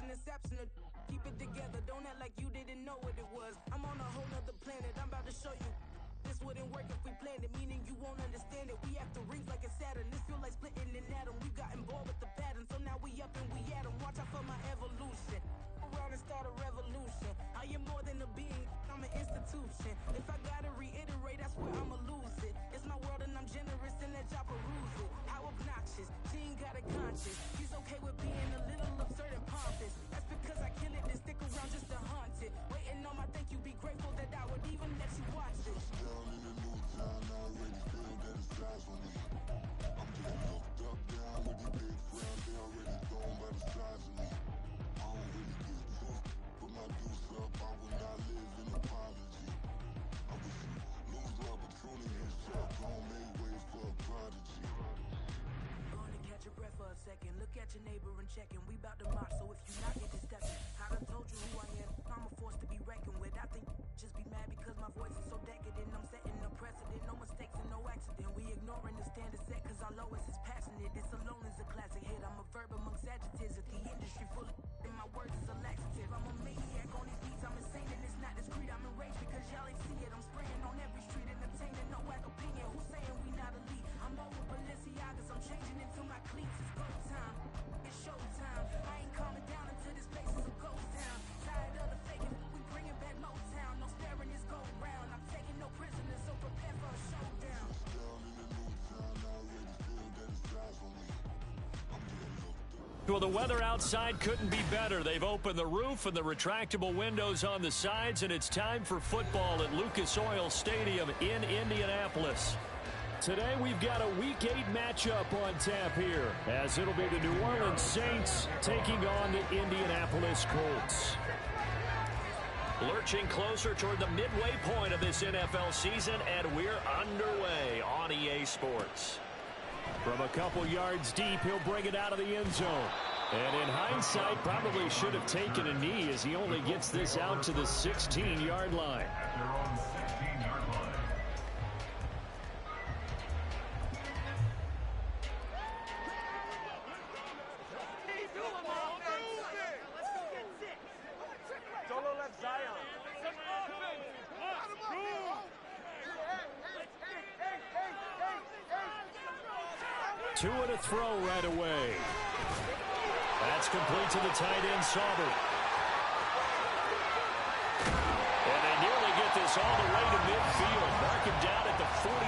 solution is absent. Keep it together, don't act like you didn't know what it was. I'm on a whole nother planet, I'm about to show you. This wouldn't work if we planned it, meaning you won't understand it. We have to rings like a Saturn. This feel like splitting an atom. We got involved with the pattern, so now we up and we at 'em. Watch out for my evolution. Around and start a revolution. I am more than a being, I'm an institution. If I gotta reiterate, I swear I'ma lose it. It's my world and I'm generous and let y'all peruse it. How obnoxious, she ain't got a conscience. She's okay with being a little absurd and pompous. That's because I kill it and stick around just to haunt it. Waiting on my thank you, be grateful that I would even let you watch this. Down in the new town, I already feel that it's time for me. I'm getting hooked up down with these big friends, they already thrown by the size of me. I don't really get to put my deuce up, I will not live in apology. I wish you lose the opportunities, Chuck, gon' make way for a prodigy. Going to catch your breath for a second. Look at your neighbor and checking. We bout to march, so if you not get this stepping. I done told you who I am. I'm a force to be reckoned with. I think just be mad because my voice is so decadent. I'm setting a precedent. No mistakes and no accident. We ignoring the standard set because our lowest is passionate. This alone is a classic hit. I'm a verb amongst adjectives. If the industry full of and my words is a laxative. I'm a maniac on these beats. I'm insane and it's not discreet. I'm enraged because y'all ain't see it. I'm spraying on every street. Entertaining, no whack opinion. Who's saying we not elite? I'm over Balenciagas. I'm changing into my cleats. It's go time. It's showtime. I ain't calming down until this place is a ghost town. Tired of the faking. We bringing back Motown. No sparing this go round. I'm taking no prisoners, so prepare for a showdown. Down in the new town, I already feel that it's time for me. I'm getting hooked up. Well, the weather outside couldn't be better. They've opened the roof and the retractable windows on the sides, and it's time for football at Lucas Oil Stadium in Indianapolis. Today we've got a Week 8 matchup on tap here, as it'll be the New Orleans Saints taking on the Indianapolis Colts. Lurching closer toward the midway point of this NFL season, and we're underway on EA Sports. From a couple yards deep, he'll bring it out of the end zone. And in hindsight, probably should have taken a knee as he only gets this out to the 16-yard line. Two and a throw right away. That's complete to the tight end, Sauber. And they nearly get this all the way to midfield. Mark him down at the 49.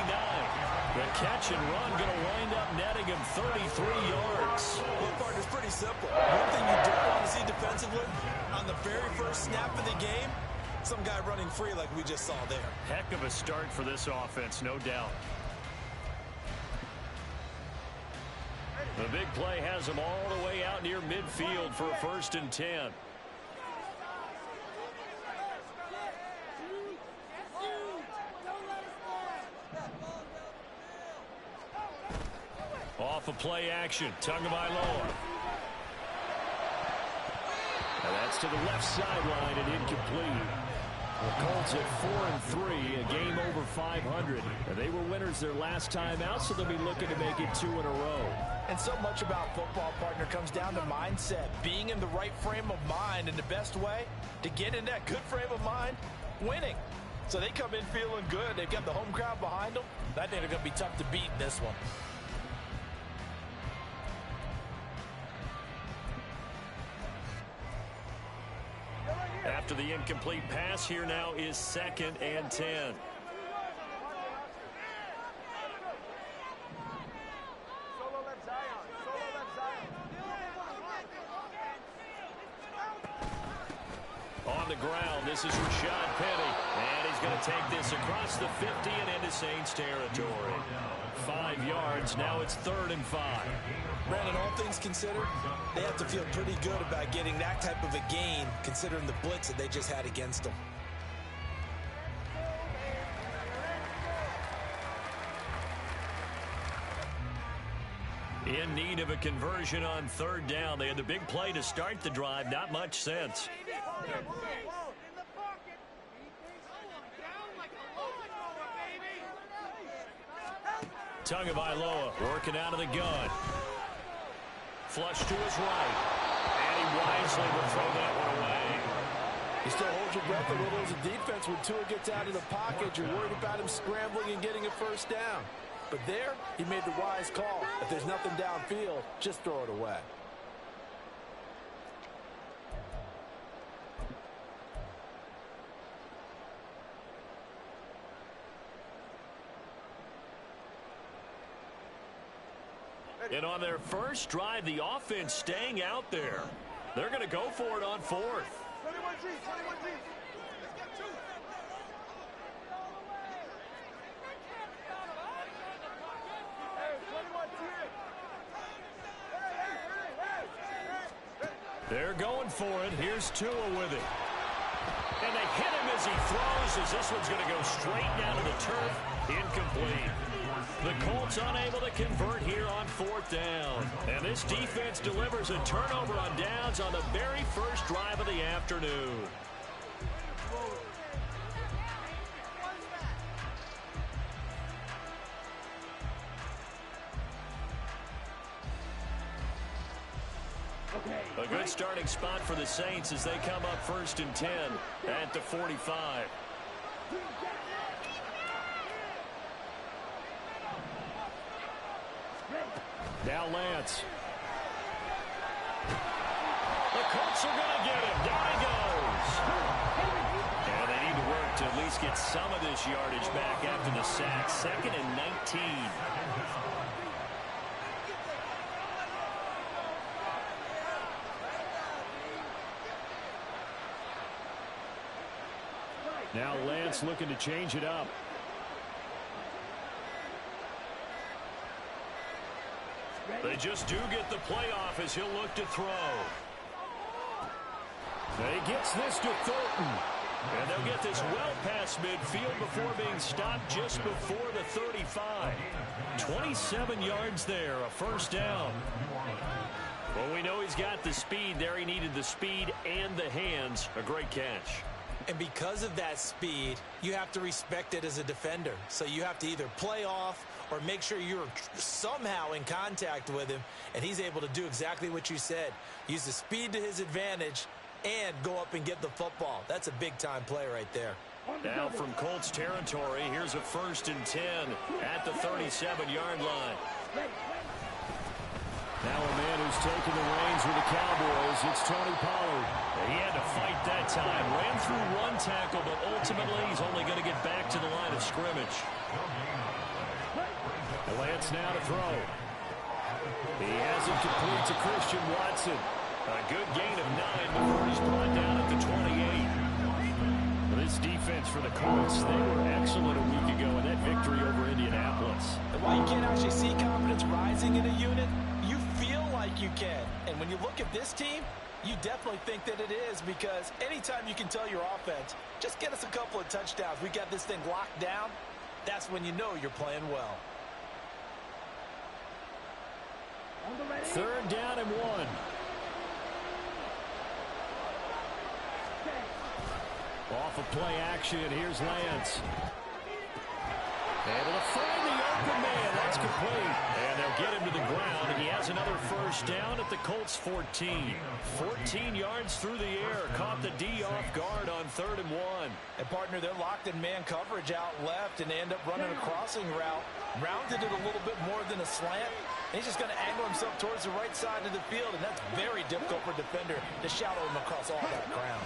The catch and run going to wind up netting him 33 yards. Well, partner, it's pretty simple. One thing you don't want to see defensively, on the very first snap of the game, some guy running free like we just saw there. Heck of a start for this offense, no doubt. The big play has them all the way out near midfield for a 1st and 10. Off of play action, Tagovailoa. And that's to the left sideline and incomplete. The Colts at 4-3, a game over 500. And they were winners their last time out, so they'll be looking to make it 2 in a row. And so much about football, partner, comes down to mindset. Being in the right frame of mind, and the best way to get in that good frame of mind, winning. So they come in feeling good. They've got the home crowd behind them. I think they're going to be tough to beat in this one. After the incomplete pass, here now is 2nd and 10. On the ground, this is Rashad Penny, and he's going to take this across the 50 and into Saints territory. 5 yards, now it's 3rd and 5. Brandon, all things considered, they have to feel pretty good about getting that type of a gain, considering the blitz that they just had against them. In need of a conversion on 3rd down. They had the big play to start the drive. Not much sense. Tagovailoa working out of the gun. Flush to his right. And he winds cautiously will throw that one away. You still hold your breath a little as a defense when Tua gets out of the pocket. You're worried about him scrambling and getting a first down. But there, he made the wise call. If there's nothing downfield, just throw it away. And on their first drive, the offense staying out there. They're going to go for it on fourth. 21 G, 21 G. Let's get two. Hey, 21 G. They're going for it. Here's Tua with it. And they hit him as he throws, as this one's going to go straight down to the turf. Incomplete. The Colts unable to convert here on fourth down. And this defense delivers a turnover on downs on the very first drive of the afternoon. A good starting spot for the Saints as they come up 1st and 10 at the 45. Now Lance. The Colts are going to get him. Down he goes. And they need to work to at least get some of this yardage back after the sack. 2nd and 19. Now Lance looking to change it up. They just do get the playoff as he'll look to throw. He gets this to Thornton. And they'll get this well past midfield before being stopped just before the 35. 27 yards there, a first down. Well, we know he's got the speed there. He needed the speed and the hands. A great catch. And because of that speed, you have to respect it as a defender. So you have to either play off or make sure you're somehow in contact with him, and he's able to do exactly what you said. Use the speed to his advantage and go up and get the football. That's a big-time play right there. Now from Colts territory, here's a 1st and 10 at the 37-yard line. Now a man who's taken the reins with the Cowboys, it's Tony Pollard. He had to fight that time. Ran through one tackle, but ultimately he's only going to get back to the line of scrimmage. Lance now to throw. He has it complete to Christian Watson. A good gain of 9 before he's brought down at the 28. This defense for the Colts, they were excellent a week ago in that victory over Indianapolis. And while you can't actually see confidence rising in a unit, you feel like you can. And when you look at this team, you definitely think that it is, because anytime you can tell your offense, just get us a couple of touchdowns, we got this thing locked down, that's when you know you're playing well. 3rd down and 1. Off of play action, here's Lance. Able to find the open man. That's complete. And they'll get him to the ground, and he has another first down at the Colts 14. 14 yards through the air. Caught the D off guard on 3rd and 1. And, partner, they're locked in man coverage out left, and they end up running a crossing route. Rounded it a little bit more than a slant. And he's just going to angle himself towards the right side of the field, and that's very difficult for a defender to shadow him across all that ground.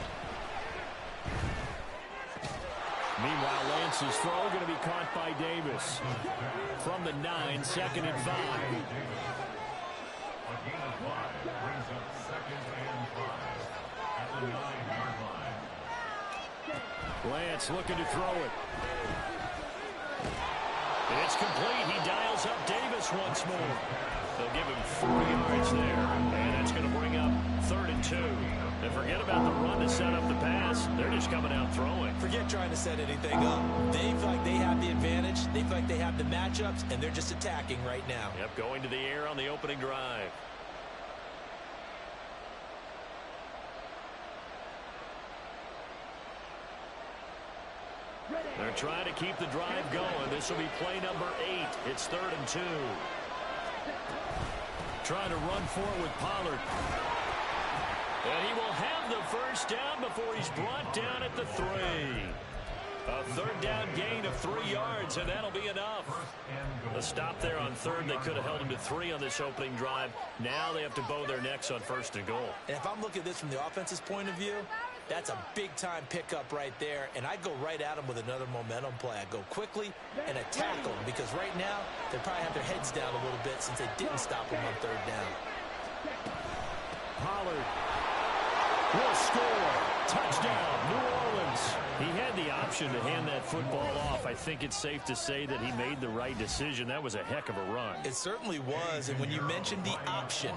Meanwhile, Lance's throw going to be caught by Davis. From the 9, 2nd and 5. Lance looking to throw it. It's complete. He dials up Davis once more. They'll give him 40 yards there. And that's going to bring up 3rd and 2. And forget about the run to set up the pass. They're just coming out throwing. Forget trying to set anything up. They feel like they have the advantage. They feel like they have the matchups, and they're just attacking right now. Yep, going to the air on the opening drive. They're trying to keep the drive going. This will be play number 8. It's 3rd and 2. Trying to run for it with Pollard. And he will have the first down before he's brought down at the 3. A third down gain of 3 yards, and that'll be enough. A stop there on third. They could have held him to 3 on this opening drive. Now they have to bow their necks on first and goal. And if I'm looking at this from the offense's point of view, that's a big-time pickup right there, and I go right at him with another momentum play. I go quickly and attack them because right now they probably have their heads down a little bit since they didn't stop him on third down. Pollard will score. Touchdown, New Orleans. He had the option to hand that football off. I think it's safe to say that he made the right decision. That was a heck of a run. It certainly was, and when you mentioned the option,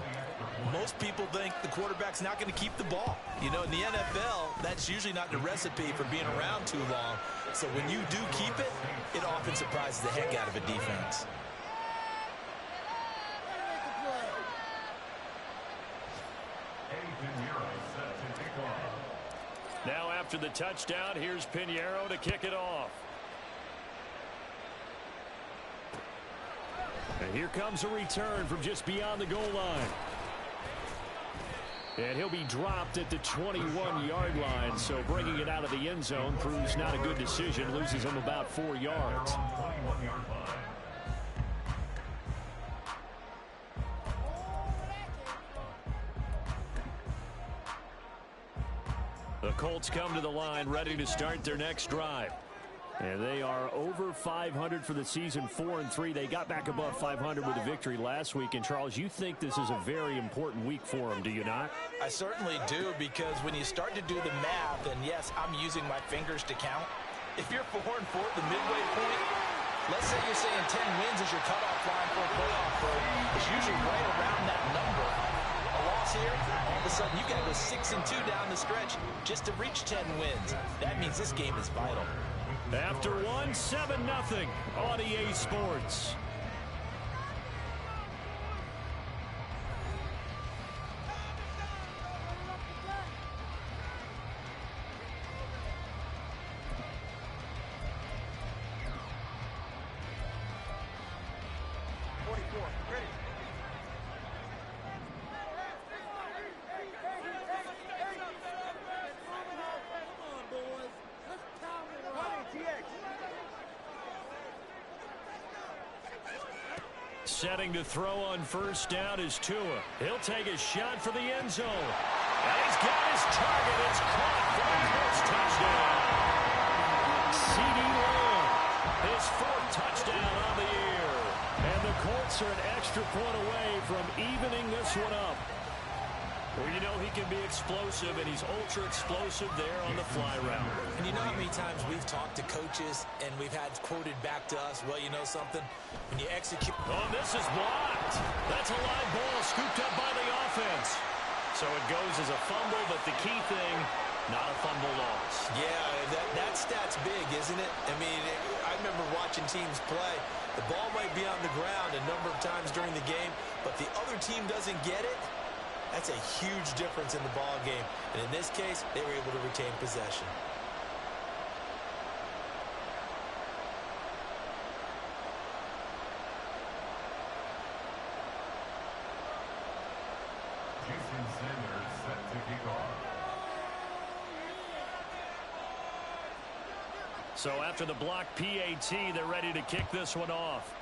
most people think the quarterback's not going to keep the ball. You know, in the NFL, that's usually not the recipe for being around too long. So when you do keep it, it often surprises the heck out of a defense. Now after the touchdown, here's Pinheiro to kick it off. And here comes a return from just beyond the goal line. And he'll be dropped at the 21-yard line, so bringing it out of the end zone proves not a good decision, loses him about 4 yards. The Colts come to the line ready to start their next drive. And they are over 500 for the season, 4-3. They got back above 500 with a victory last week. And, Charles, you think this is a very important week for them, do you not? I certainly do, because when you start to do the math, and yes, I'm using my fingers to count. If you're 4-4 at the midway point, let's say you're saying 10 wins is your cutoff line for a playoff berth. It's usually right around that number. A loss here, all of a sudden you got to go 6-2 down the stretch just to reach 10 wins. That means this game is vital. After one, 7-0 on EA Sports. Setting to throw on first down is Tua. He'll take a shot for the end zone. And he's got his target. It's caught for his first touchdown. CeeDee Lamb, his 4th touchdown on the year. And the Colts are an extra point away from evening this one up. Well, you know he can be explosive, and he's ultra-explosive there on the fly route. And you know how many times we've talked to coaches and we've had quoted back to us, well, you know something? When you execute... Oh, this is blocked. That's a live ball scooped up by the offense. So it goes as a fumble, but the key thing, not a fumble loss. Yeah, that stat's big, isn't it? I mean, I remember watching teams play. The ball might be on the ground a number of times during the game, but the other team doesn't get it. That's a huge difference in the ball game. And in this case, they were able to retain possession. So after the block PAT, they're ready to kick this one off.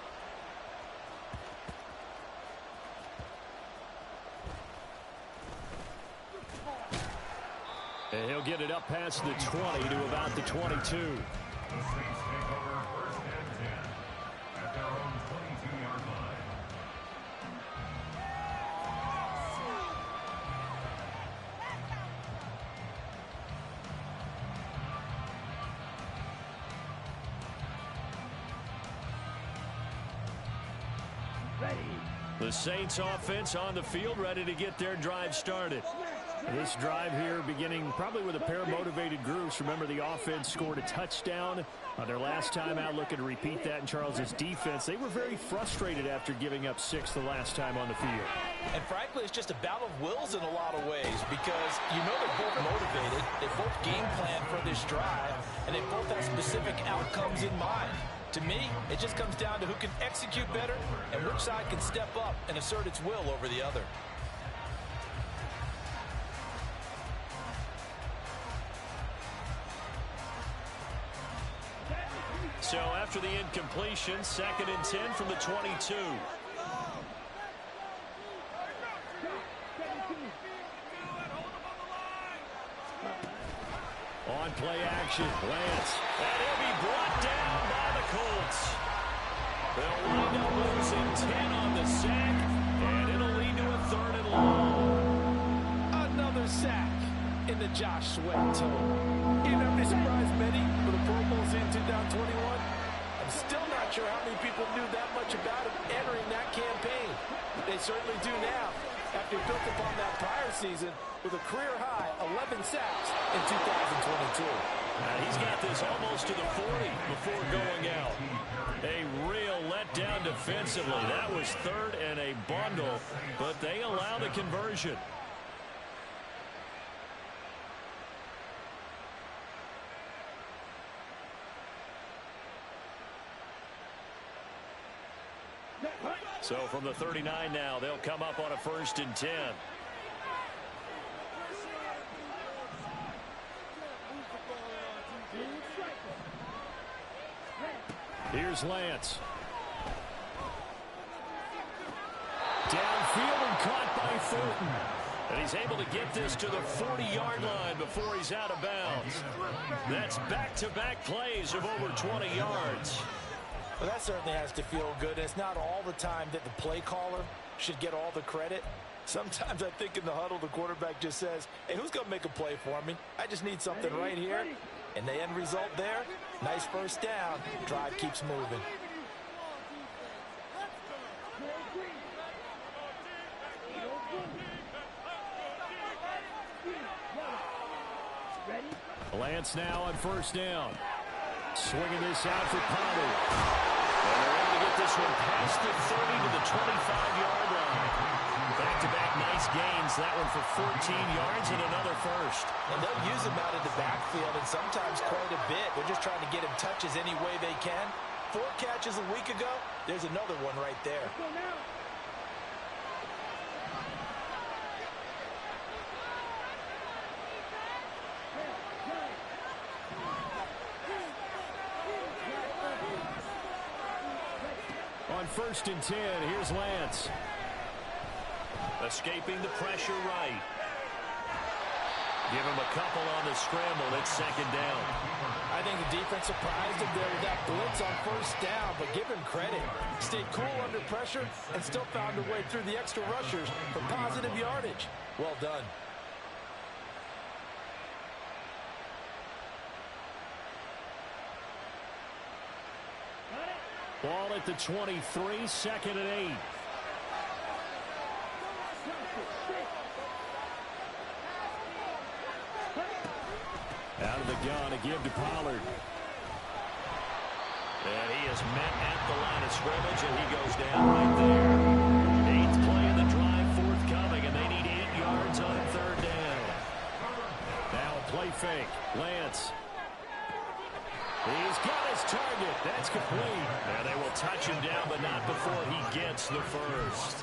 And he'll get it up past the 20 to about the 22. The Saints offense on the field, ready to get their drive started. This drive here beginning probably with a pair of motivated groups. Remember, the offense scored a touchdown on their last time out, looking to repeat that in Charles's defense. They were very frustrated after giving up 6 the last time on the field. And frankly, it's just a battle of wills in a lot of ways, because you know they're both motivated. They both game plan for this drive, and they both have specific outcomes in mind. To me, it just comes down to who can execute better and which side can step up and assert its will over the other. So after the incompletion, 2nd and 10 from the 22. On play action, Lance. And he'll be brought down by the Colts. They'll wind up losing 10 on the sack, and it'll lead to a 3rd and long. Another sack in the Josh Sweat tone. You're not be surprised many for the Pro Bowl in 2021. I'm still not sure how many people knew that much about him entering that campaign. They certainly do now, after built upon that prior season with a career-high 11 sacks in 2022. He's got this almost to the 40 before going out. A real letdown defensively. That was 3rd and a bundle, but they allow the conversion. So from the 39 now, they'll come up on a 1st and 10. Here's Lance. Downfield and caught by Fulton. And he's able to get this to the 40-yard line before he's out of bounds. That's back-to-back plays of over 20 yards. Well, that certainly has to feel good. And it's not all the time that the play caller should get all the credit. Sometimes I think in the huddle, the quarterback just says, hey, who's going to make a play for me? I just need something right here. And the end result there, nice 1st down. Drive keeps moving. Lance now on 1st down. Swinging this out for Pollard. And they're able to get this one past the 30 to the 25-yard line. Back-to-back nice gains. That one for 14 yards and another 1st. And they'll use him out of the backfield, and sometimes quite a bit. They're just trying to get him touches any way they can. 4 catches a week ago. There's another one right there. On 1st and 10, here's Lance. Escaping the pressure right. Give him a couple on the scramble. It's 2nd down. I think the defense surprised him there with that blitz on 1st down, but give him credit. Stayed cool under pressure and still found a way through the extra rushers for positive yardage. Well done. Ball at the 23, 2nd and 8. Out of the gun to give to Pollard. And he is met at the line of scrimmage, and he goes down right there. 8th play of the drive forthcoming, and they need 8 yards on 3rd down. Now a play fake. Lance. He's got his target. That's complete. And they will touch him down, but not before he gets the 1st.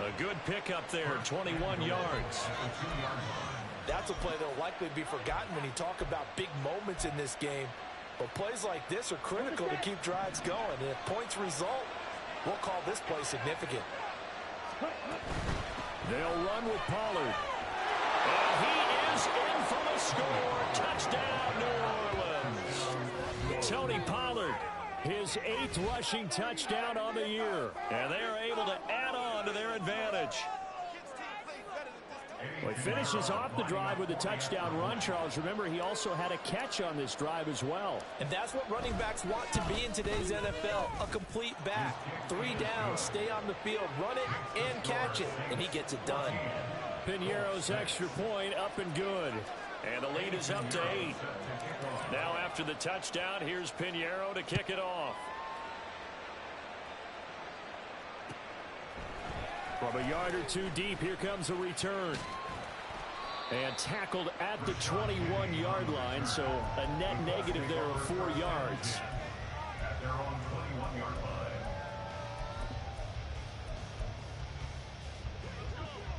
A good pickup there, 21 yards. That's a play that will likely be forgotten when you talk about big moments in this game. But plays like this are critical to keep drives going. And if points result, we'll call this play significant. They'll run with Pollard. And he is in for the score. Touchdown, New Orleans. Tony Pollard, his 8th rushing touchdown on the year. And they are able to add on to their advantage. Well, he finishes off the drive with a touchdown run, Charles. Remember, he also had a catch on this drive as well. And that's what running backs want to be in today's NFL, a complete back. 3 down, stay on the field, run it, and catch it. And he gets it done. Piñeiro's extra point up and good. And the lead is up to 8. Now after the touchdown, here's Piñeiro to kick it off. From a yard or two deep, here comes a return. And tackled at the 21-yard line, so a net negative there of 4 yards.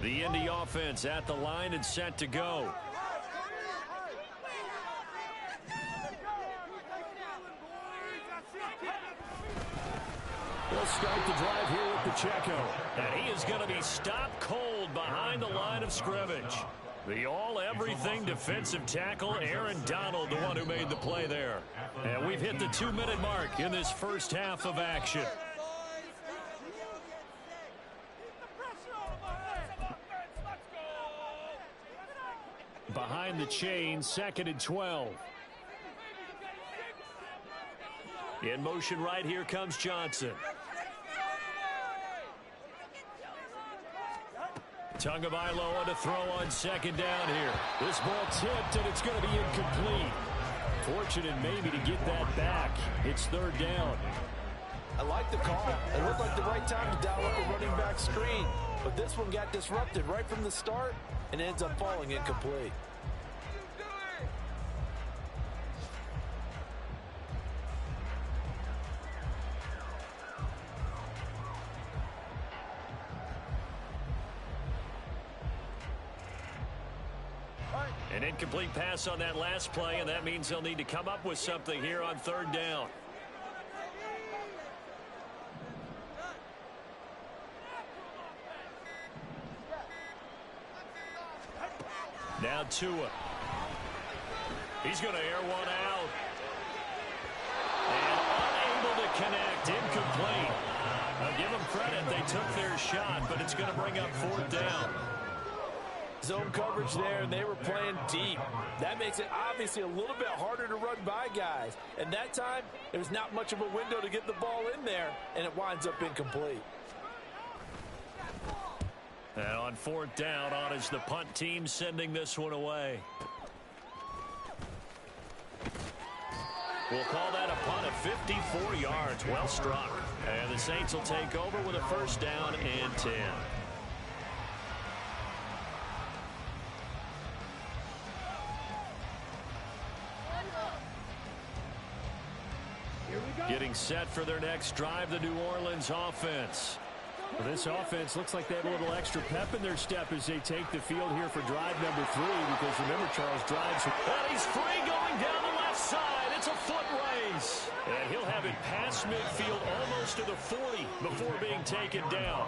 The Indy offense at the line and set to go. start the drive here with Pacheco. And he is going to be stopped cold behind the line of scrimmage. The all-everything defensive tackle, Aaron Donald, the one who made the play there. And we've hit the 2-minute mark in this first half of action. Behind the chain, 2nd and 12. In motion right here comes Johnson. Tagovailoa to throw on 2nd down here. This ball tipped, and it's going to be incomplete. Fortunate maybe to get that back. It's 3rd down. I like the call. It looked like the right time to dial up a running back screen. But this one got disrupted right from the start and ends up falling incomplete. An incomplete pass on that last play, and that means they'll need to come up with something here on 3rd down. Now Tua. He's going to air one out. And unable to connect. Incomplete. I'll give them credit. They took their shot, but it's going to bring up 4th down. Zone coverage there, and they were playing deep. That makes it obviously a little bit harder to run by guys. And that time, there's not much of a window to get the ball in there, and it winds up incomplete. And on 4th down, on is the punt team sending this one away. We'll call that a punt of 54 yards. Well struck. And the Saints will take over with a 1st down and 10. Getting set for their next drive, the New Orleans offense. Well, this offense looks like they have a little extra pep in their step as they take the field here for drive number 3, because remember, Charles drives. And he's free going down the left side. It's a foot race. And he'll have it past midfield almost to the 40 before being taken down.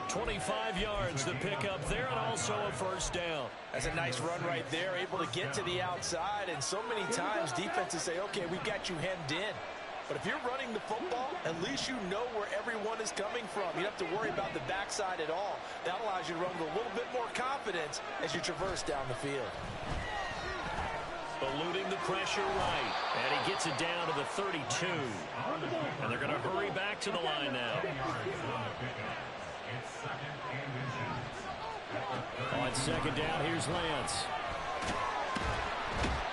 25 yards the pickup there, and also a 1st down. That's a nice run right there, able to get to the outside. And so many times defenses say, okay, we've got you hemmed in. But if you're running the football, at least you know where everyone is coming from. You don't have to worry about the backside at all. That allows you to run with a little bit more confidence as you traverse down the field. Eluding the pressure right. And he gets it down to the 32. And they're going to hurry back to the line now. On 2nd down, here's Lance.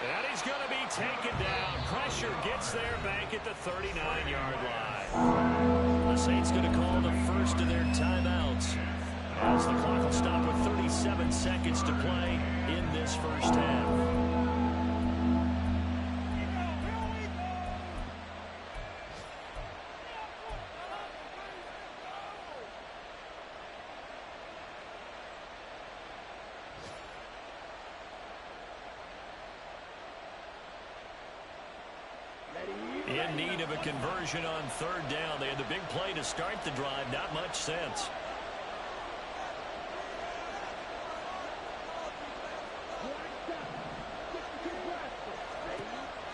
And he's going to be taken down. Pressure gets there back at the 39-yard line. The Saints going to call the first of their timeouts, as the clock will stop with 37 seconds to play in this first half. In need of a conversion on 3rd down. They had the big play to start the drive. Not much sense.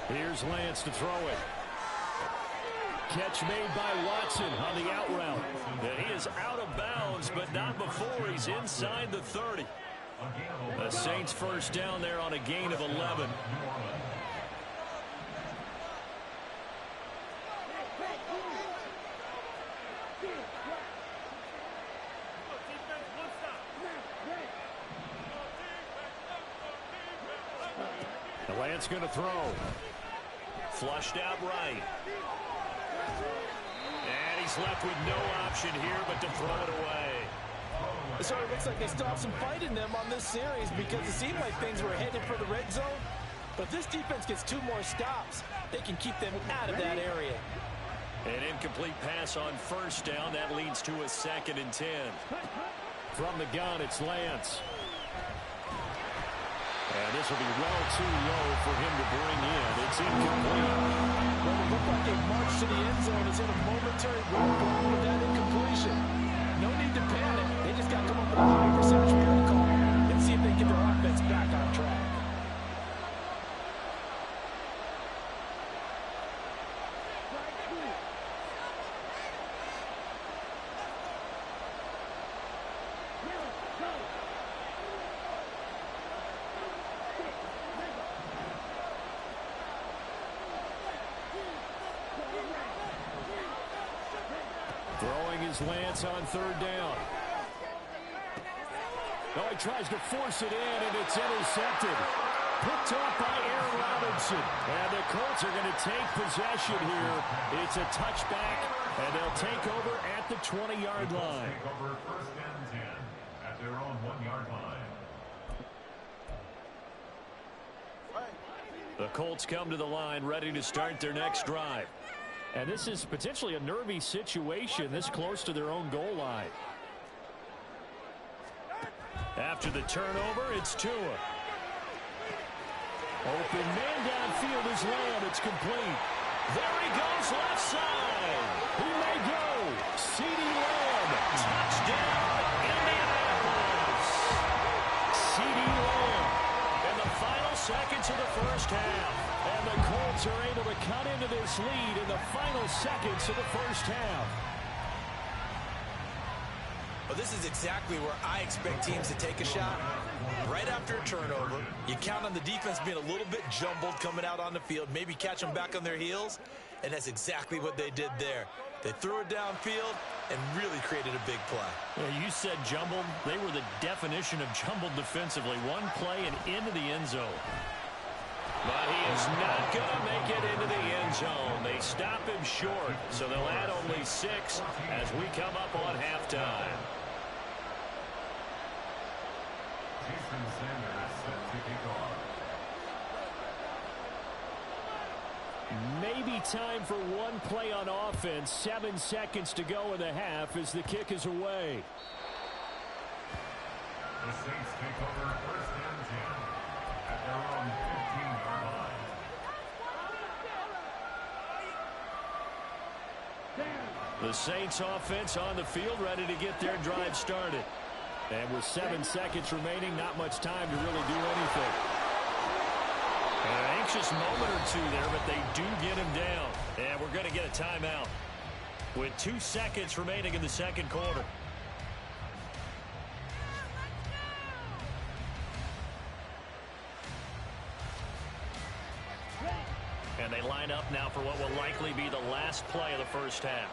Here's Lance to throw it. Catch made by Watson on the out route. And he is out of bounds, but not before he's inside the 30. The Saints 1st down there on a gain of 11. Lance going to throw. Flushed out right. And he's left with no option here but to throw it away. It sort of looks like they still have some fight in them on this series, because it seemed like things were headed for the red zone. But if this defense gets 2 more stops, they can keep them out of that area. An incomplete pass on 1st down. That leads to a 2nd and 10. From the gun, it's Lance. And this will be well too low for him to bring in. It's incomplete. Well, it looked like a march to the end zone is in a momentary roadblock with that incompletion. No need to panic. They just got to come up with a high percentage play call and see if they can get their offense back on track. Throwing his Lance on third down. Oh, he tries to force it in, and it's intercepted. Picked off by Aaron Robinson. And the Colts are going to take possession here. It's a touchback, and they'll take over at the 20-yard line. Take over first and 10 at their own 1-yard line. The Colts come to the line ready to start their next drive. And this is potentially a nervy situation this close to their own goal line. After the turnover, it's Tua. Open man downfield is Lamb. It's complete. There he goes, left side. He may go. CeeDee Lamb. Touchdown, Indianapolis. CeeDee Lamb in the final seconds of the first half. And the Colts are able to cut into this lead in the final seconds of the first half. Well, this is exactly where I expect teams to take a shot. Right after a turnover, you count on the defense being a little bit jumbled coming out on the field, maybe catch them back on their heels, and that's exactly what they did there. They threw it downfield and really created a big play. Yeah, you said jumbled. They were the definition of jumbled defensively. One play and into the end zone. But he is not going to make it into the end zone. They stop him short, so they'll add only 6 as we come up on halftime. Jason Sanders set to kick off. Maybe time for one play on offense. 7 seconds to go in the half as the kick is away. The Saints take over first and 10 at their own 15-yard line. The Saints offense on the field ready to get their drive started. And with 7 seconds remaining, not much time to really do anything. An anxious moment or two there, but they do get him down. And we're going to get a timeout with 2 seconds remaining in the second quarter. And they line up now for what will likely be the last play of the first half.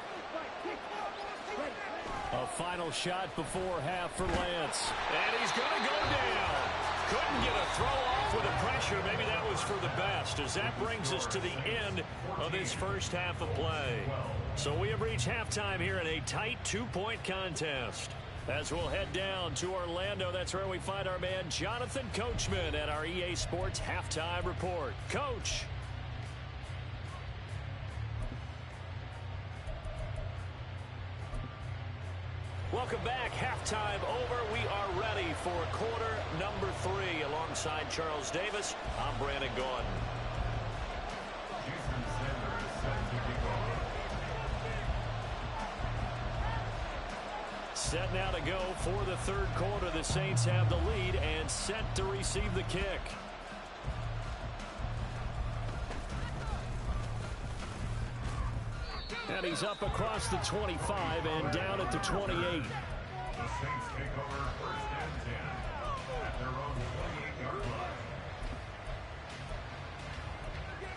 A final shot before half for Lance. And he's going to go down. Couldn't get a throw off with the pressure. Maybe that was for the best, as that brings us to the end of this first half of play. So we have reached halftime here in a tight 2-point contest. As we'll head down to Orlando, that's where we find our man Jonathan Coachman at our EA Sports Halftime Report. Coach. Welcome back. Halftime over. We are ready for quarter number 3. Alongside Charles Davis, I'm Brandon Gordon. Jason Sanders set to kick off. Set now to go for the third quarter. The Saints have the lead and set to receive the kick. And he's up across the 25 and down at the 28. The Saints take over first and 10 at their own 28-yard line.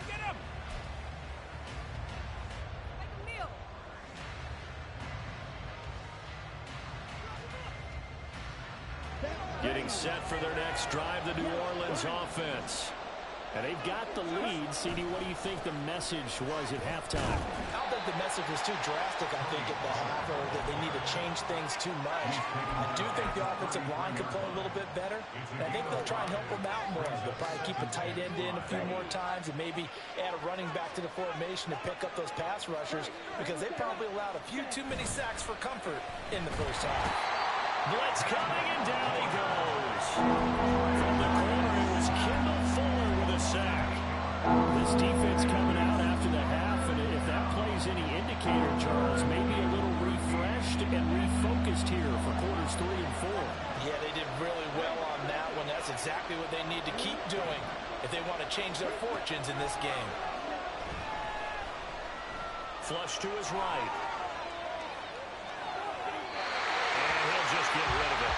Get him! Getting set for their next drive, the New Orleans offense. And they've got the lead. CD, what do you think the message was at halftime? I don't think the message was too drastic, I think, at the half, or that they need to change things too much. I do think the offensive line could play a little bit better. And I think they'll try and help them out more. They'll probably keep a tight end in a few more times and maybe add a running back to the formation to pick up those pass rushers, because they probably allowed a few too many sacks for comfort in the first half. Blitz coming, and down he goes. From the corner, it was Kendall Fuller with a sack. This defense coming out after the half, and if that plays any indicator, Charles, maybe a little refreshed and refocused here for quarters 3 and 4. Yeah, they did really well on that one. That's exactly what they need to keep doing if they want to change their fortunes in this game. Flush to his right. And he'll just get rid of it.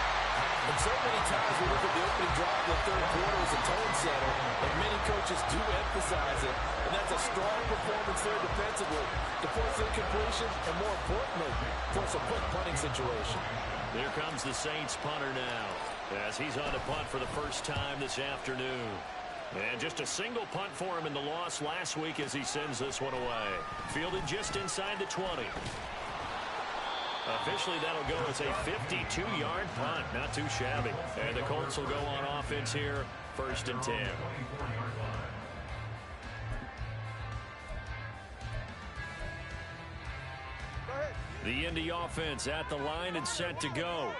And so many times we look at the opening drive of the third quarter as a tone setter, and many coaches do emphasize it. And that's a strong performance there defensively to force incompletion and, more importantly, force a quick punting situation. Here comes the Saints punter now as he's on to punt for the first time this afternoon. And just a single punt for him in the loss last week as he sends this one away. Fielded just inside the 20. Officially, that'll go as a 52-yard punt. Not too shabby. And the Colts will go on offense here, 1st and 10. The Indy offense at the line and set to go.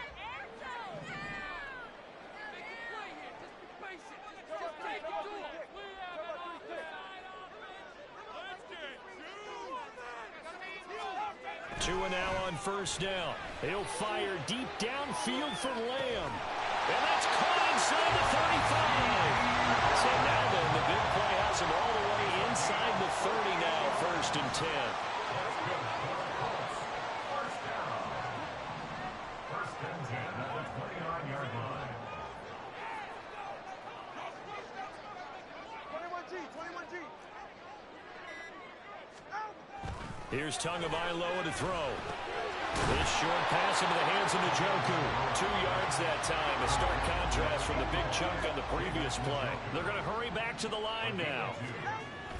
Tua now on 1st down. He'll fire deep downfield for Lamb. And that's caught inside the 35. So now then, the big play has him all the way inside the 30 now, 1st and 10. Here's Tagovailoa to throw. This short pass into the hands of Njoku. 2 yards that time. A stark contrast from the big chunk on the previous play. They're going to hurry back to the line now.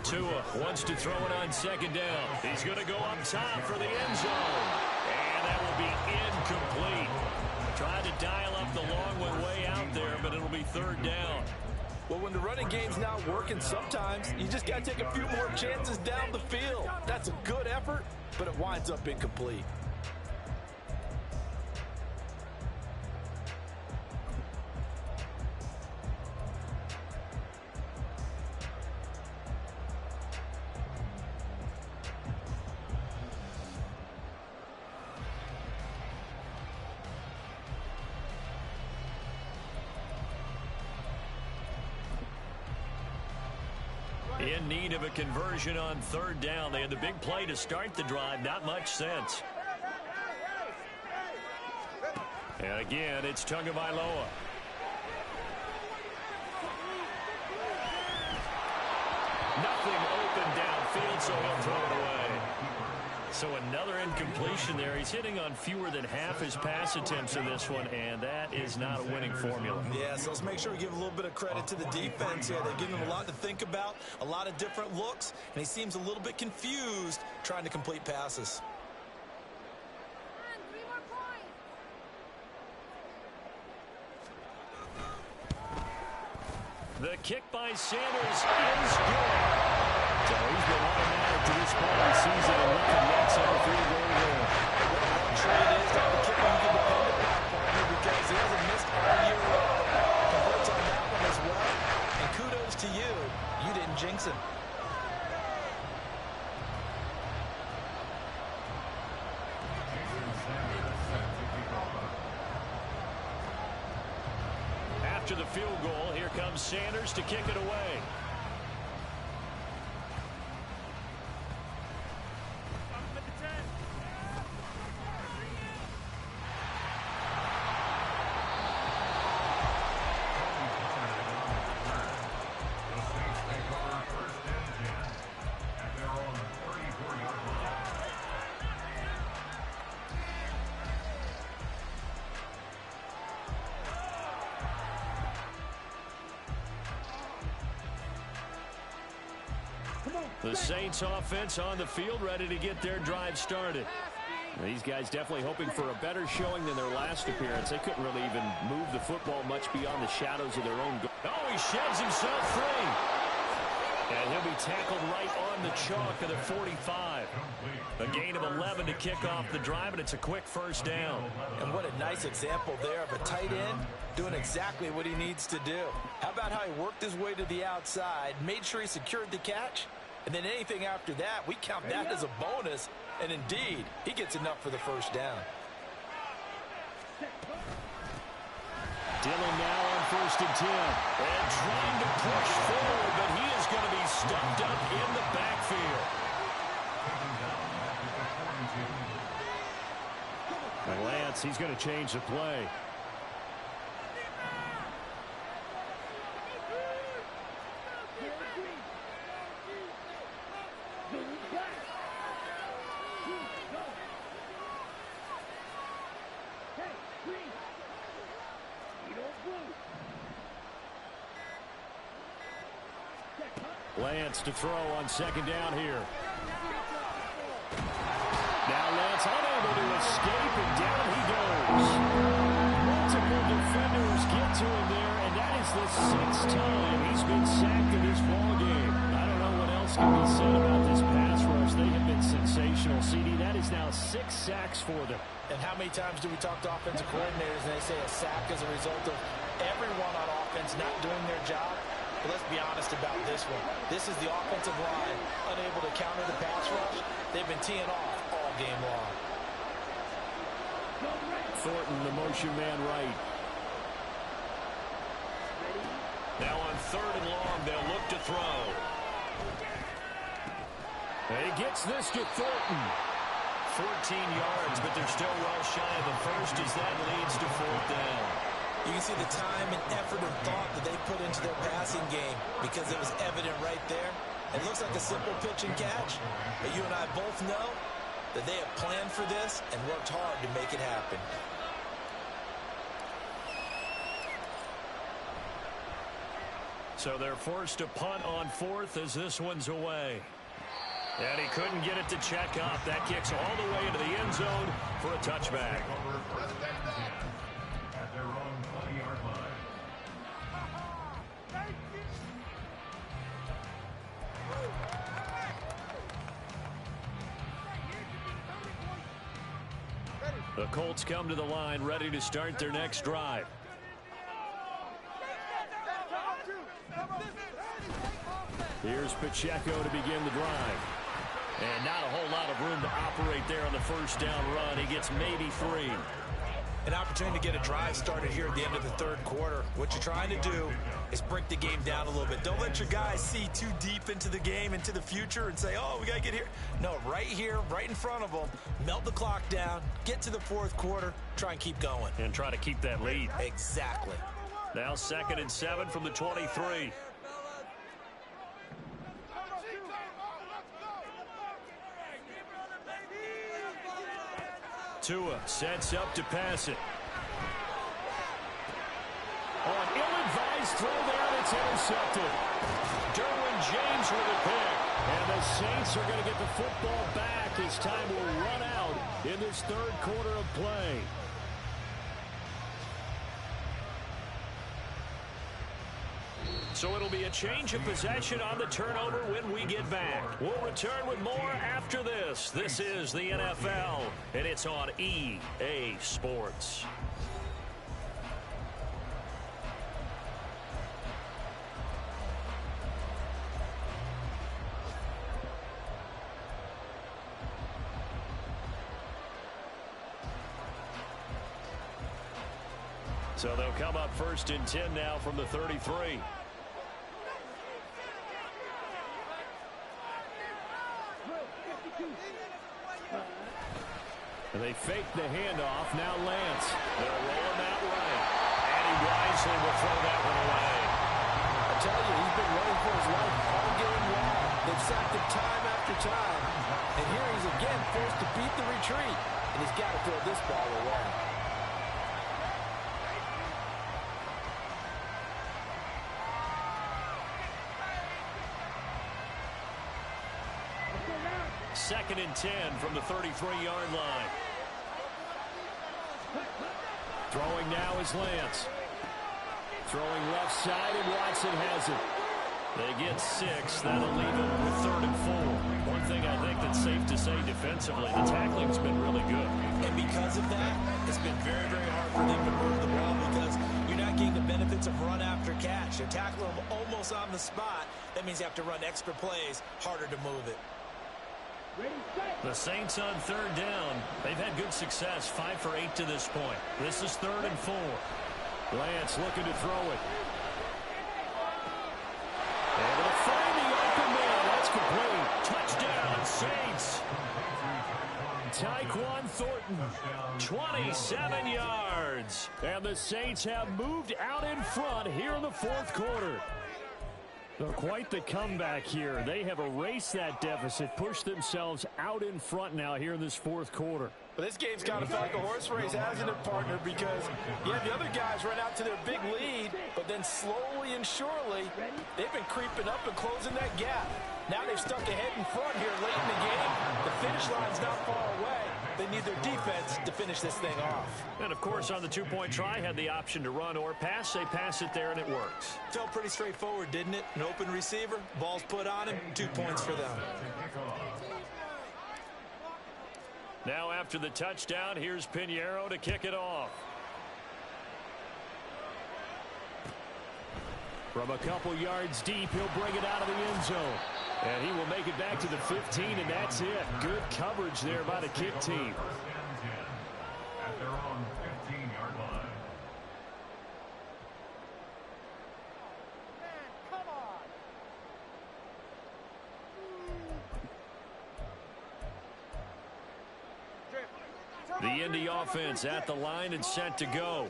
Tua wants to throw it on 2nd down. He's going to go up top for the end zone. And that will be incomplete. Tried to dial up the long one way out there, but it'll be 3rd down. Well, when the running game's not working, sometimes you just got to take a few more chances down the field. That's a good effort, but it winds up incomplete. In need of a conversion on 3rd down. They had the big play to start the drive. Not much sense. And again, it's Tagovailoa. Nothing open downfield, so he'll throw it away. So another incompletion there. He's hitting on fewer than half his pass attempts in this one, and that is not a winning formula. Yeah, so let's make sure we give a little bit of credit to the defense here. They're giving him a lot to think about, a lot of different looks, and he seems a little bit confused trying to complete passes. The kick by Sanders is good. So he's been automatic to this point of the season and looking next on a field goal there. What a luxury it is to have a kicker you can depend upon, partner, because he hasn't missed all year long. Converts on that one as well. And kudos to you. You didn't jinx him. After the field goal, here comes Sanders to kick it away. The Saints offense on the field, ready to get their drive started. These guys definitely hoping for a better showing than their last appearance. They couldn't really even move the football much beyond the shadows of their own goal. Oh, he sheds himself free. And he'll be tackled right on the chalk of the 45. A gain of 11 to kick off the drive, and it's a quick first down. And what a nice example there of a tight end doing exactly what he needs to do. How about how he worked his way to the outside, made sure he secured the catch, and then anything after that, we count that as a bonus. And indeed, he gets enough for the first down. Dillon now on 1st and 10. And trying to push forward, but he is going to be stuffed up in the backfield. And Lance, he's going to change the play. Lance to throw on 2nd down here. Now Lance unable to escape, and down he goes. Multiple defenders get to him there, and that is the 6th time he's been sacked in this ballgame. I don't know what else can be said about this pass rush. They have been sensational. CD, that is now 6 sacks for them. And how many times do we talk to offensive coordinators and they say a sack is a result of everyone on offense not doing their job? But let's be honest about this one. This is the offensive line unable to counter the pass rush. They've been teeing off all game long. Thornton, the motion man right. Now on 3rd and long, they'll look to throw. He gets this to Thornton. 14 yards, but they're still well shy of the first as that leads to 4th down. You can see the time and effort and thought that they put into their passing game because it was evident right there. It looks like a simple pitch and catch, but you and I both know that they have planned for this and worked hard to make it happen. So they're forced to punt on 4th as this one's away. And he couldn't get it to check up. That kicks all the way into the end zone for a touchback. At their own 20-yard line. The Colts come to the line ready to start their next drive. Here's Pacheco to begin the drive. And not a whole lot of room to operate there on the first down run. He gets maybe 3. An opportunity to get a drive started here at the end of the 3rd quarter. What you're trying to do is break the game down a little bit. Don't let your guys see too deep into the game, into the future, and say, oh, we got to get here. No, right here, right in front of them, melt the clock down, get to the 4th quarter, try and keep going. And try to keep that lead. Exactly. Now 2nd and 7 from the 23. Tua sets up to pass it. On ill-advised throw there, and it's intercepted. Derwin James with a pick. And the Saints are going to get the football back as time will run out in this 3rd quarter of play. So it'll be a change of possession on the turnover when we get back. We'll return with more after this. This is the NFL, and it's on EA Sports. So they'll come up 1st and 10 now from the 33. They fake the handoff. Now Lance. They're rolling that right. And he wisely will throw that one away. I tell you, he's been running for his life all game long. They've sacked him time after time. And here he's again forced to beat the retreat. And he's got to throw this ball away. Second and 10 from the 33-yard line. Throwing now is Lance. Throwing left side, and Watson has it. They get 6. That'll leave them with 3rd and 4. One thing I think that's safe to say defensively, the tackling's been really good. And because of that, it's been very, very hard for them to move the ball because you're not getting the benefits of run after catch. You're tackling them almost on the spot. That means you have to run extra plays, harder to move it. The Saints on 3rd down. They've had good success, 5 for 8 to this point. This is 3rd and 4. Lance looking to throw it. Able to find the open man. That's complete. Touchdown, Saints. Tyquan Thornton, 27 yards. And the Saints have moved out in front here in the 4th quarter. They're quite the comeback here. They have erased that deficit, pushed themselves out in front now here in this 4th quarter. But this game's kind of felt like a horse race, hasn't it, partner? Because, yeah, the other guys run out to their big lead, but then slowly and surely, they've been creeping up and closing that gap. Now they've stuck ahead in front here late in the game. The finish line's not far away. They need their defense to finish this thing off. And, of course, on the two-point try, had the option to run or pass. They pass it there, and it works. Felt pretty straightforward, didn't it? An open receiver, ball's put on him, 2 points for them. Now after the touchdown, here's Pinheiro to kick it off. From a couple yards deep, he'll bring it out of the end zone. And he will make it back to the 15, and that's it. Good coverage there by the kick team. At their own 15-yard line. The Indy offense at the line and set to go.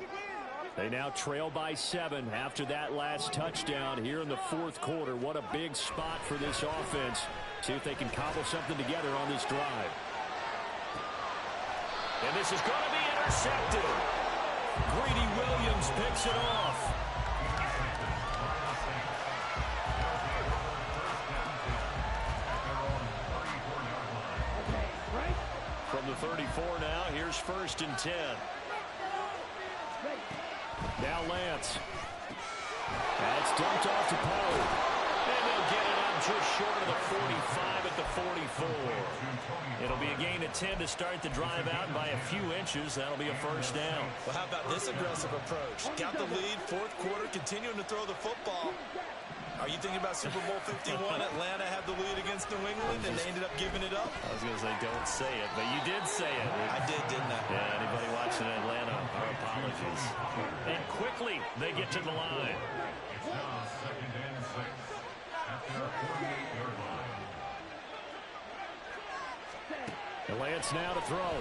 They now trail by 7 after that last touchdown here in the 4th quarter. What a big spot for this offense. See if they can cobble something together on this drive. And this is going to be intercepted. Greedy Williams picks it off. From the 34 now, here's 1st and 10. Now Lance. That's dumped off to Pollard. And they'll get it up just short of the 45 at the 44. It'll be a gain of 10 to start the drive out, and by a few inches, that'll be a 1st down. Well, how about this aggressive approach? Got the lead, 4th quarter, continuing to throw the football. Are you thinking about Super Bowl 51? Atlanta had the lead against New England, and they ended up giving it up? I was going to say, don't say it, but you did say it. I did, didn't I? Yeah, anybody watching Atlanta, our apologies. And quickly, they get to the line. It's now 2nd and 6 at their 48-yard line. And Lance now to throw.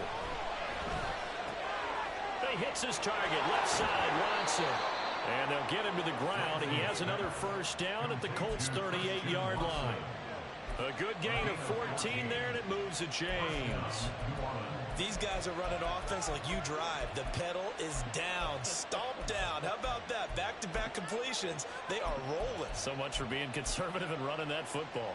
He hits his target, left side, Watson. And they'll get him to the ground. He has another 1st down at the Colts' 38-yard line. A good gain of 14 there, and it moves the chains. These guys are running offense like you drive. The pedal is down, stomp down. How about that? Back-to-back completions. They are rolling. So much for being conservative and running that football.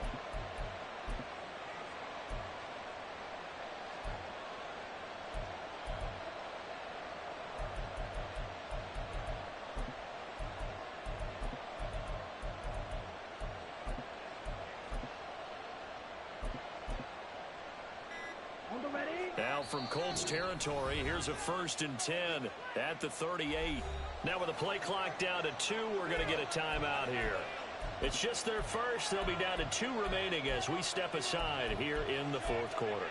Now from Colts territory, here's a 1st and 10 at the 38. Now with the play clock down to 2, we're going to get a timeout here. It's just their first. They'll be down to 2 remaining as we step aside here in the 4th quarter.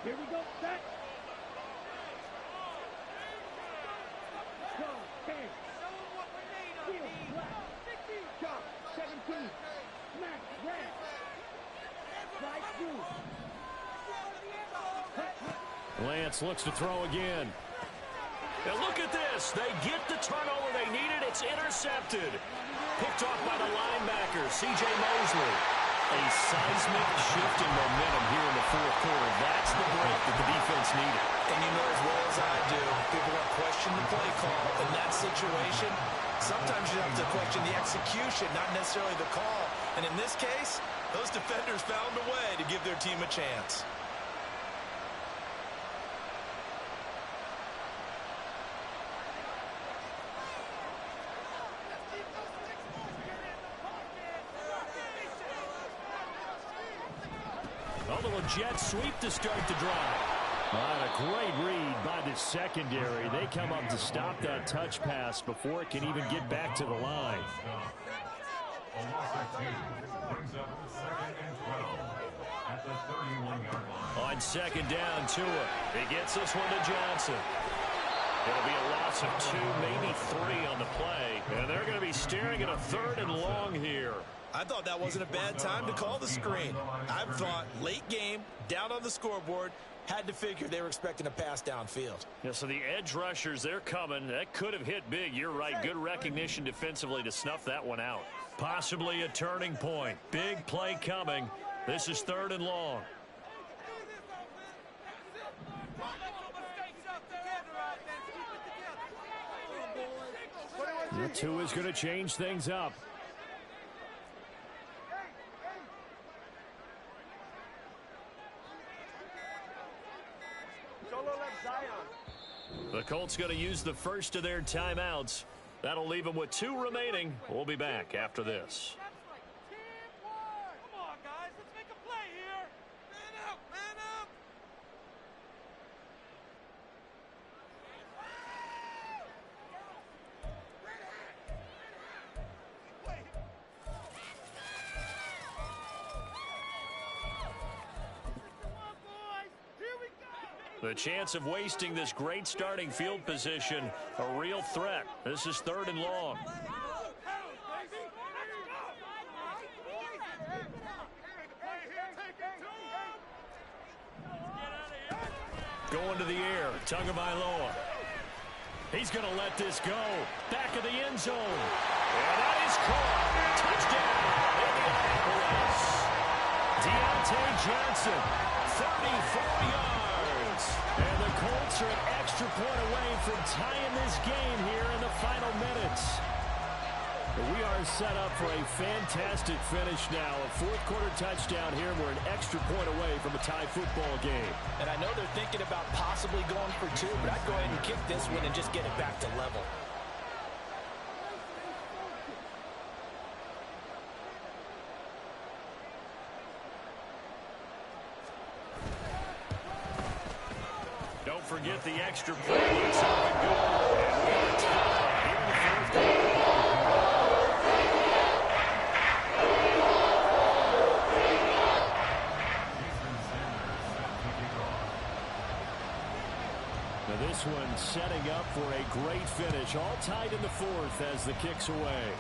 Here we go, set. Go, 10. Field, black. Sharp, 17. Smack, red. Strike, blue. Lance looks to throw again. And look at this. They get the turnover they needed. It's intercepted. Picked off by the linebacker, C.J. Mosley. A seismic shift in momentum here in the 4th quarter. That's the break that the defense needed. And you know as well as I do, people are going to question the play call in that situation. Sometimes you have to question the execution, not necessarily the call. And in this case, those defenders found a way to give their team a chance. jet sweep to start the drive. A great read by the secondary. They come up to stop that touch pass before it can even get back to the line. A loss of 2 brings up 2nd and 12 at the 31-yard line. On second down, Tua. He gets this one to Johnson. It'll be a loss of 2, maybe 3 on the play. And they're going to be staring at a 3rd and long here. I thought that wasn't a bad time to call the screen. I thought late game, down on the scoreboard, had to figure they were expecting a pass downfield. Yeah, so the edge rushers, they're coming. That could have hit big. You're right. Good recognition defensively to snuff that one out. Possibly a turning point. Big play coming. This is 3rd and long. The 2 is going to change things up. The Colts going to use the first of their timeouts. That'll leave them with 2 remaining. We'll be back after this. Come on, guys. Let's make a play here. Man up, man up. The chance of wasting this great starting field position, a real threat. This is 3rd and long. Going to the air, Tagovailoa. He's going to let this go. Back of the end zone. And that is caught. Touchdown, Indianapolis. Deontay Johnson, 34 yards. And the Colts are an extra point away from tying this game here in the final minutes. We are set up for a fantastic finish now. A 4th quarter touchdown here. We're an extra point away from a tie football game. And I know they're thinking about possibly going for 2, but I'd go ahead and kick this one and just get it back to level. Don't forget the extra point. It's up and good. And we're tied here in the 4th quarter. Now this one setting up for a great finish. All tied in the 4th as the kick's away.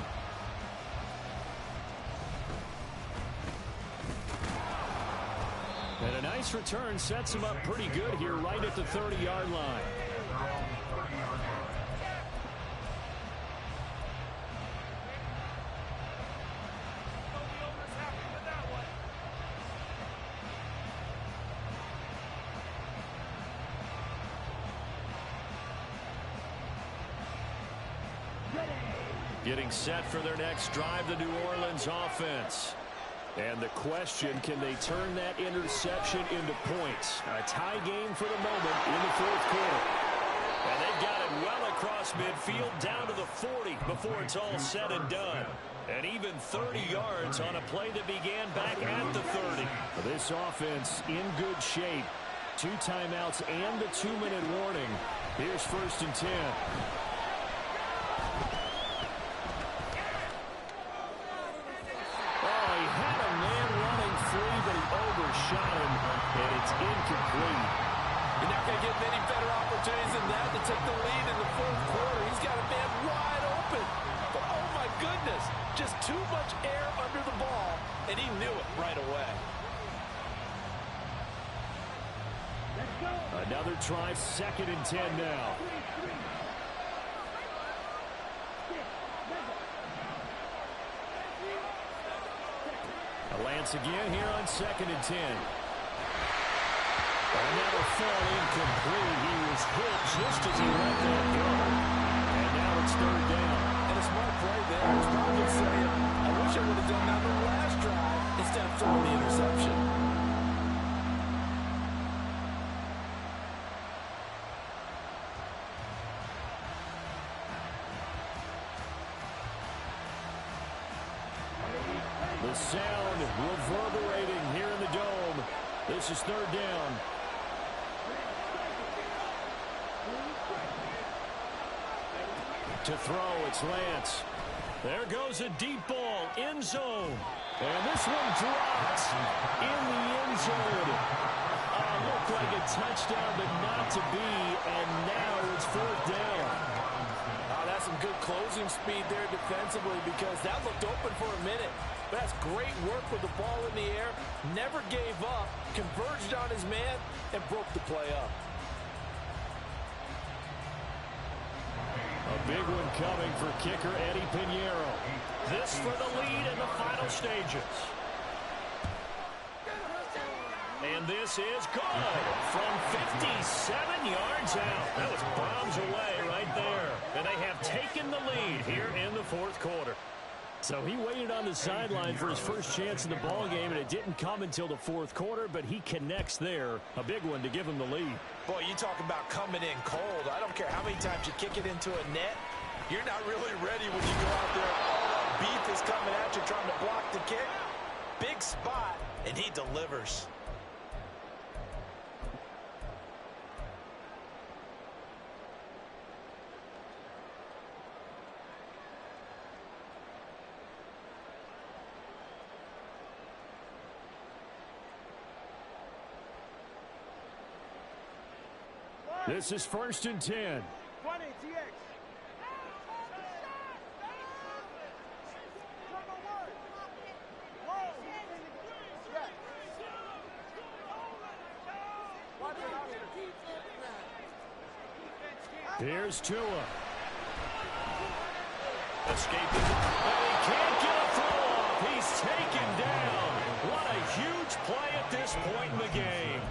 And a nice return sets him up pretty good here right at the 30-yard line. Getting set for their next drive, the New Orleans offense. And the question, can they turn that interception into points? A tie game for the moment in the 4th quarter. And they've got it well across midfield down to the 40 before it's all said and done. And even 30 yards on a play that began back at the 30. This offense in good shape. 2 timeouts and the 2-minute warning. Here's 1st and 10. Overshot him, and it's incomplete. You're not going to get many better opportunities than that to take the lead in the 4th quarter. He's got a man wide open. But, oh, my goodness, just too much air under the ball, and he knew it right away. Another try, 2nd and 10 now. Lance again here on 2nd and 10. Another fall incomplete. He was hit just as he let that go. And now it's 3rd down. And a smart play there. He's probably saying, I wish I would have done that on the last drive instead of throwing the interception. The sound reverberating here in the Dome. This is third down. To throw, it's Lance. There goes a deep ball, end zone. And this one dropped in the end zone. Looked like a touchdown, but not to be. And now it's fourth down. That's some good closing speed there defensively because that looked open for a minute. But that's great work with the ball in the air. Never gave up, converged on his man, and broke the play up. A big one coming for kicker Eddie Pinheiro. This for the lead in the final stages. And this is good from 57 yards out. That was bombs away right there. And they have taken the lead here in the fourth quarter. So he waited on the sideline for his first chance in the ball game, and it didn't come until the fourth quarter, but he connects there. A big one to give him the lead. Boy, you talk about coming in cold. I don't care how many times you kick it into a net. You're not really ready when you go out there. All that beef is coming at you trying to block the kick. Big spot, and he delivers. This is first and 10. 20, TX. Here's Tua. Escaping. And he can't get a throw off. He's taken down. What a huge play at this point in the game.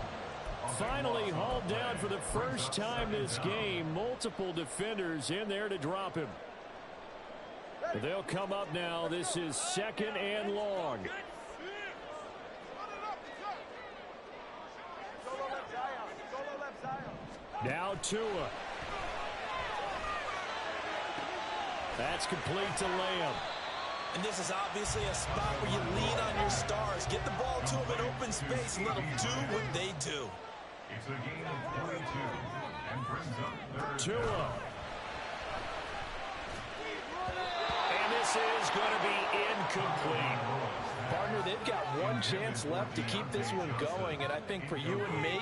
Finally hauled down for the first time this game. Multiple defenders in there to drop him. They'll come up now. This is second and long. Now Tua. That's complete to Lamb. And this is obviously a spot where you lean on your stars. Get the ball to them in open space and let them do what they do. It's a gain of 42 and brings up third Tua. down. And this is going to be incomplete. Partner, they've got one chance left to keep this one going, and I think for you and me,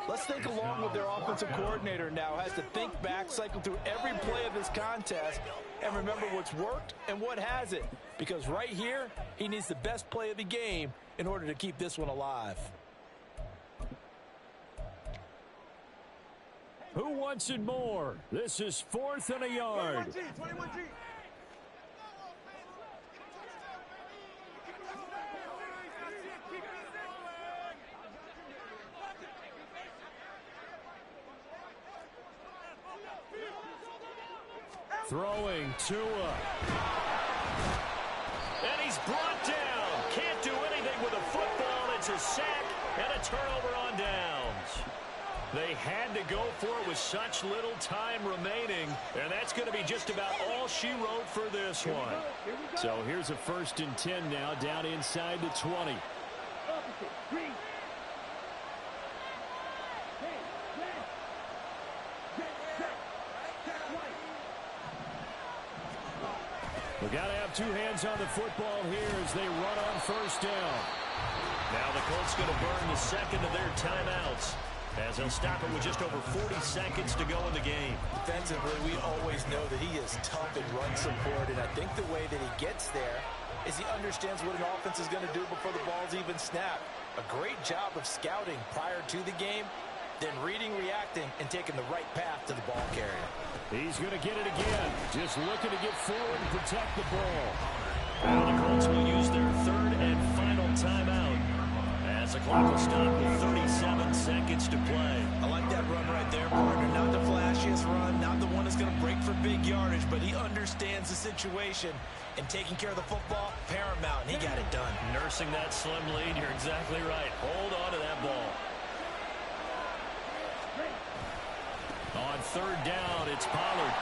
let's think along with their offensive coordinator now. Has to think back, cycle through every play of this contest, and remember what's worked and what hasn't. Because right here, he needs the best play of the game in order to keep this one alive. Who wants it more? This is fourth and a yard. 21G. Throwing Tua. And he's brought down. Can't do anything with a football. It's a sack and a turnover on downs. They had to go for it with such little time remaining, and that's going to be just about all she wrote for this one. So here's a first and 10 now, down inside the 20. We got to have two hands on the football here as they run on first down. Now the Colts going to burn the second of their timeouts, as they'll stop it with just over 40 seconds to go in the game. Defensively, we always know that he is tough in run support, and I think the way that he gets there is he understands what an offense is going to do before the ball's even snapped. A great job of scouting prior to the game, then reading, reacting, and taking the right path to the ball carrier. He's going to get it again, just looking to get forward and protect the ball. Now the Colts will use their third and final timeout, as the clock will stop with 37 seconds to play. I like that run right there, partner. Not the flashiest run, not the one that's going to break for big yardage, but he understands the situation, and taking care of the football, paramount, and he got it done. Nursing that slim lead, you're exactly right. Hold on to that ball. On third down, it's Pollard.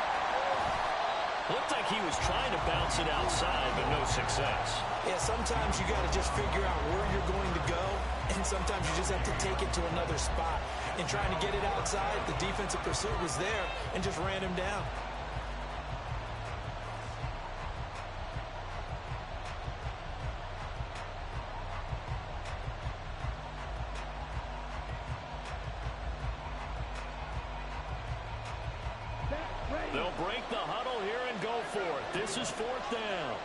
Looked like he was trying to bounce it outside, but no success. Yeah, sometimes you got to just figure out where you're going to go And sometimes you just have to take it to another spot. And trying to get it outside, the defensive pursuit was there and just ran him down. They'll break the huddle here and go for it. This is 4th down.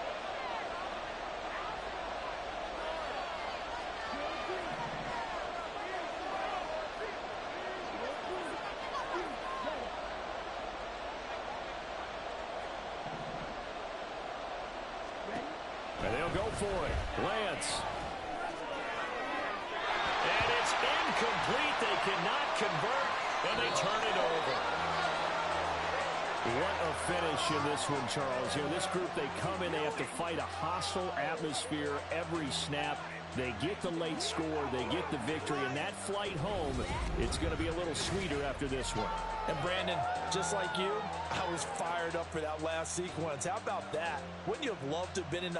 And they'll go for it. Lance. And it's incomplete. They cannot convert, and they turn it over. What a finish in this one, Charles. You know, this group, they come in, they have to fight a hostile atmosphere every snap. They get the late score, they get the victory, and that flight home, it's going to be a little sweeter after this one. And Brandon, just like you, I was fired up for that last sequence. How about that? Wouldn't you have loved to have been in the